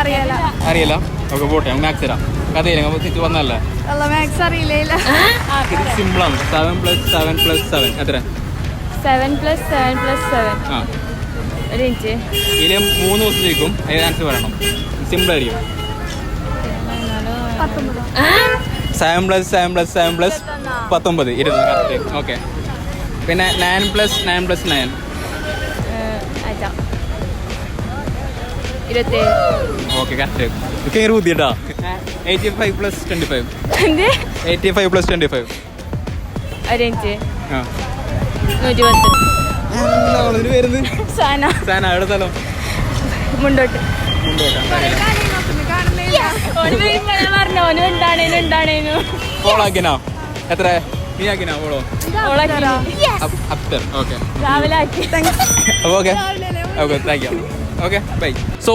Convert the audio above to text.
അറിയില്ല ഓക്കെ പോട്ടെ മാത്സ് തരാം കഥയില്ല നമുക്ക് വന്നല്ലേ മാത്സ് അറിയില്ല ഇത് സിമ്പിളാണ് 7 + 7 + 7 എത്ര 7 + 7 + 7 ആ ഒരു മിനിറ്റ് ഇതിൽ 3 ദിവസം ചോദിക്കും അതിന് ആൻസർ പറയണം സിമ്പിൾ ആയിരിക്കും 7 + 7 + 7 + 19 കറക്റ്റ് ഓക്കെ പിന്നെ 9 + 9 + 9 27 ഓക്കെ കറക്റ്റ് ഒക്കെ ഇങ്ങനെ ബുദ്ധിട്ടാ 85 + 25 85 + 25 ഒരു മിനിറ്റ് ആ 110 വരുന്നത് സാന സാന എവിടെ സ്ഥലം മുണ്ടോട്ട് ഫോളോ ആക്കിനോ എത്ര നീ ആക്കിനോ ഫോളോ ഓക്കെ രാവിലെ ആക്കി okay okay thank you okay bye so